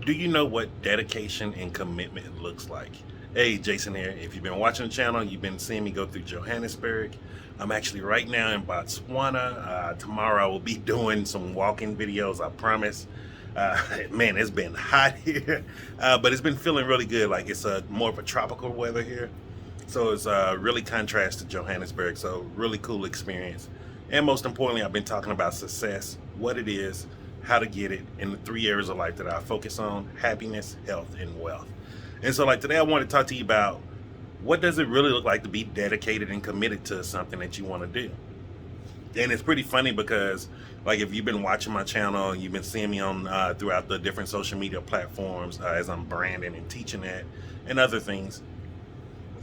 Do you know what dedication and commitment looks like? Hey, Jason here. If you've been watching the channel, you've been seeing me go through Johannesburg. I'm actually right now in Botswana. Tomorrow I will be doing some walking videos, I promise. Man, it's been hot here, but it's been feeling really good. Like it's more of a tropical weather here. So it's really contrast to Johannesburg. So really cool experience. And most importantly, I've been talking about success, what it is, how to get it in the 3 areas of life that I focus on: happiness, health, and wealth. And so like today I want to talk to you about what does it really look like to be dedicated and committed to something that you want to do. And it's pretty funny because like if you've been watching my channel, you've been seeing me on throughout the different social media platforms as I'm branding and teaching that and other things.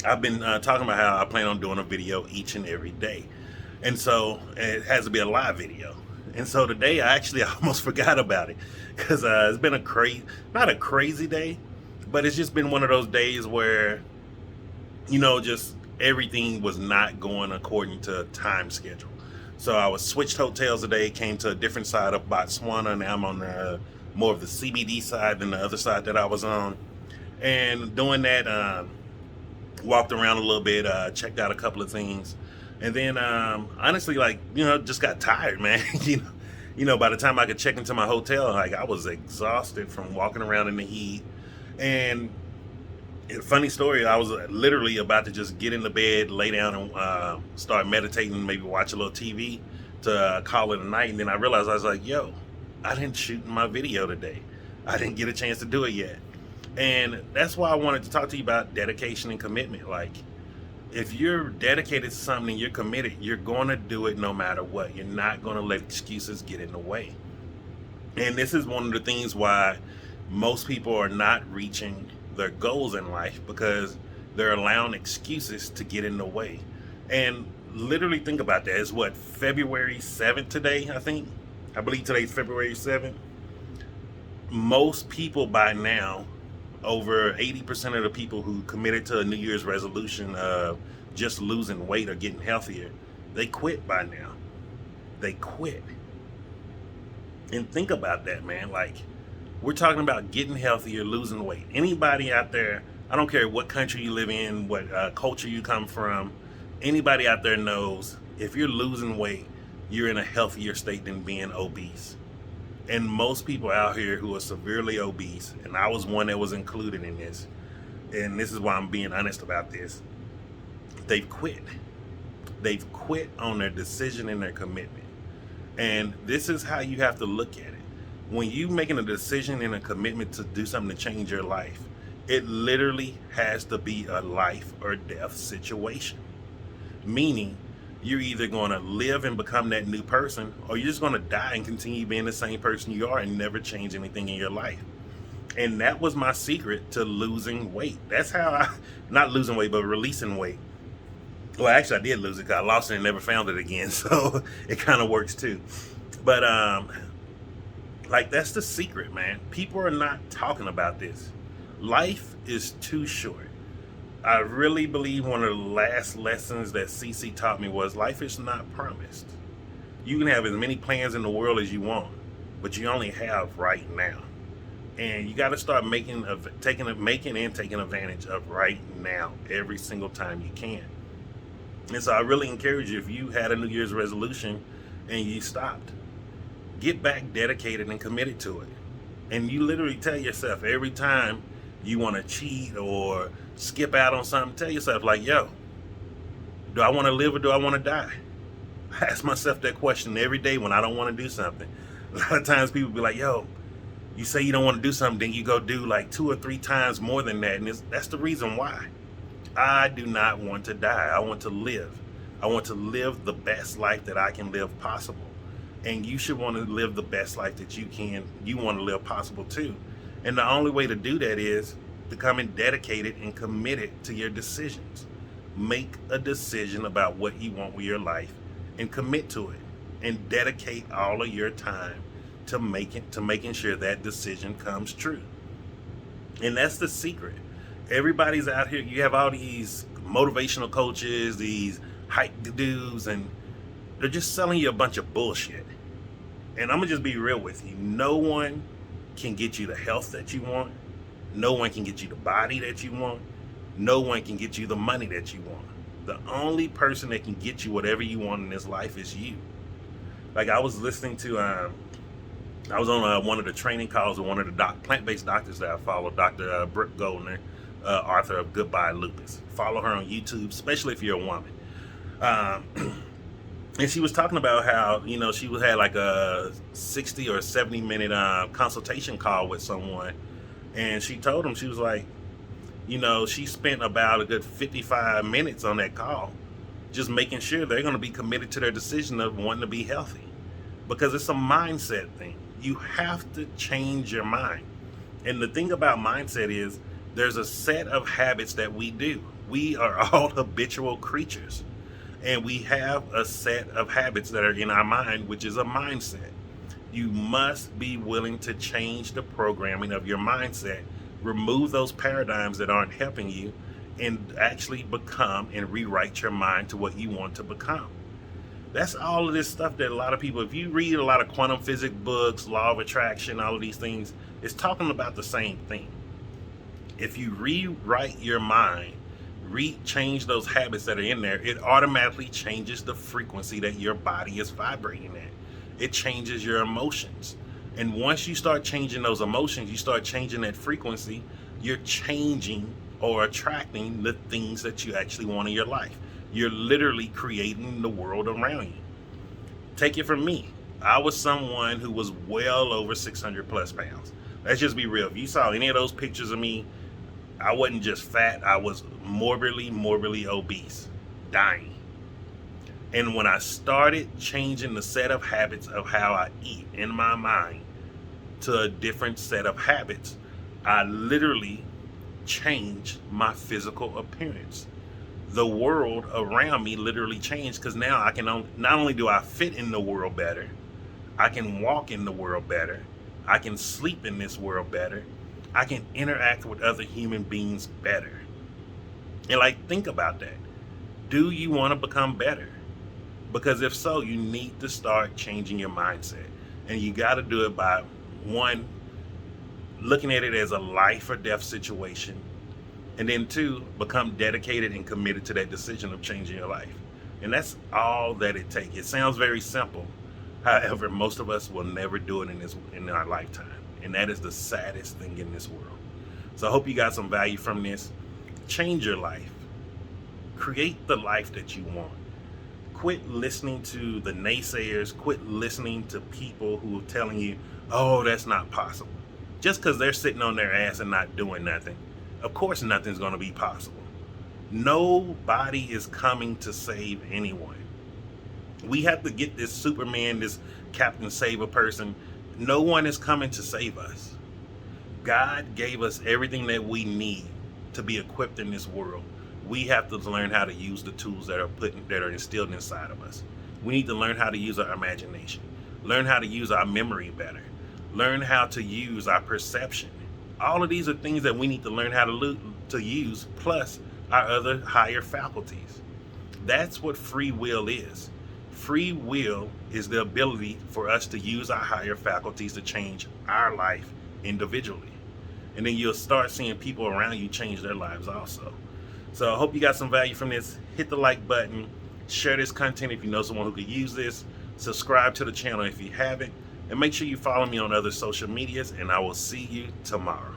I've been talking about how I plan on doing a video each and every day. And so it has to be a live video. And so today I actually almost forgot about it because it's been not a crazy day, but it's just been one of those days where, just everything was not going according to time schedule. So I was switched hotels today, came to a different side of Botswana. Now I'm on more of the CBD side than the other side that I was on. And doing that, walked around a little bit, checked out a couple of things. And then honestly, just got tired, man. By the time I could check into my hotel, like I was exhausted from walking around in the heat. And funny story, I was literally about to just get in the bed, lay down and start meditating, maybe watch a little TV to call it a night. And then I realized, I was like, yo, I didn't shoot my video today. I didn't get a chance to do it yet. And that's why I wanted to talk to you about dedication and commitment. Like, if you're dedicated to something and you're committed, you're going to do it no matter what. You're not going to let excuses get in the way. And this is one of the things why most people are not reaching their goals in life, because they're allowing excuses to get in the way. And literally think about that. It's what, February 7th today, I believe today's February 7th. Most people by now, over 80% of the people who committed to a New Year's resolution of just losing weight or getting healthier, they quit by now. They quit. And think about that, man. Like, we're talking about getting healthier, losing weight. Anybody out there, I don't care what country you live in, what culture you come from, anybody out there knows if you're losing weight, you're in a healthier state than being obese. And most people out here who are severely obese, and I was one that was included in this, and this is why I'm being honest about this, they've quit. They've quit on their decision and their commitment. And this is how you have to look at it. When you making a decision and a commitment to do something to change your life, it literally has to be a life or death situation. Meaning, you're either going to live and become that new person, or you're just going to die and continue being the same person you are and never change anything in your life. And that was my secret to losing weight. That's how not losing weight, but releasing weight. Well, actually, I did lose it because I lost it and never found it again. So it kind of works too. But that's the secret, man. People are not talking about this. Life is too short. I really believe one of the last lessons that CC taught me was life is not promised. You can have as many plans in the world as you want, but you only have right now. And you got to start making and taking advantage of right now every single time you can. And so I really encourage you, if you had a New Year's resolution and you stopped, get back dedicated and committed to it. And you literally tell yourself every time you want to cheat or skip out on something, tell yourself like, yo, do I want to live or do I want to die? I ask myself that question every day when I don't want to do something. A lot of times people be like, yo, you say you don't want to do something, then you go do like 2 or 3 times more than that. And that's the reason why. I do not want to die. I want to live. I want to live the best life that I can live possible. And you should want to live the best life that you want to live possible too. And the only way to do that is becoming dedicated and committed to your decisions. Make a decision about what you want with your life and commit to it, and dedicate all of your time to making sure that decision comes true. And that's the secret. Everybody's out here, you have all these motivational coaches, these hype dudes, and they're just selling you a bunch of bullshit. And I'm gonna just be real with you. No one can get you the health that you want. No one can get you the body that you want. No one can get you the money that you want. The only person that can get you whatever you want in this life is you. Like I was listening to, I was on one of the training calls with one of the plant-based doctors that I follow, Dr. Brooke Goldner, author of Goodbye Lupus. Follow her on YouTube, especially if you're a woman. And she was talking about how, she had like a 60 or 70 minute consultation call with someone. And she told him, she was like, she spent about a good 55 minutes on that call just making sure they're going to be committed to their decision of wanting to be healthy. Because it's a mindset thing. You have to change your mind. And the thing about mindset is there's a set of habits that we do. We are all habitual creatures. And we have a set of habits that are in our mind, which is a mindset. You must be willing to change the programming of your mindset, remove those paradigms that aren't helping you, and actually become and rewrite your mind to what you want to become. That's all of this stuff that a lot of people, if you read a lot of quantum physics books, law of attraction, all of these things, it's talking about the same thing. If you rewrite your mind, change those habits that are in there, it automatically changes the frequency that your body is vibrating at. It changes your emotions. And once you start changing those emotions, you start changing that frequency, you're changing or attracting the things that you actually want in your life. You're literally creating the world around you. Take it from me. I was someone who was well over 600 plus pounds. Let's just be real. If you saw any of those pictures of me, I wasn't just fat, I was morbidly obese, dying. And when I started changing the set of habits of how I eat in my mind to a different set of habits, I literally changed my physical appearance. The world around me literally changed because now I can not only do I fit in the world better, I can walk in the world better, I can sleep in this world better, I can interact with other human beings better. And think about that. Do you want to become better? Because if so, you need to start changing your mindset. And you got to do it by, one, looking at it as a life or death situation. And then two, become dedicated and committed to that decision of changing your life. And that's all that it takes. It sounds very simple. However, most of us will never do it in our lifetime. And that is the saddest thing in this world. So I hope you got some value from this. Change your life. Create the life that you want. Quit listening to the naysayers. Quit listening to people who are telling you, oh, that's not possible. Just because they're sitting on their ass and not doing nothing. Of course nothing's going to be possible. Nobody is coming to save anyone. We have to get this Superman, this Captain Save a person. No one is coming to save us. God gave us everything that we need to be equipped in this world. We have to learn how to use the tools that are instilled inside of us. We need to learn how to use our imagination, learn how to use our memory better, learn how to use our perception. All of these are things that we need to learn how to use, plus our other higher faculties. That's what free will is. Free will is the ability for us to use our higher faculties to change our life individually. And then you'll start seeing people around you change their lives also. So I hope you got some value from this. Hit the like button. Share this content if you know someone who could use this. Subscribe to the channel if you haven't. And make sure you follow me on other social medias. And I will see you tomorrow.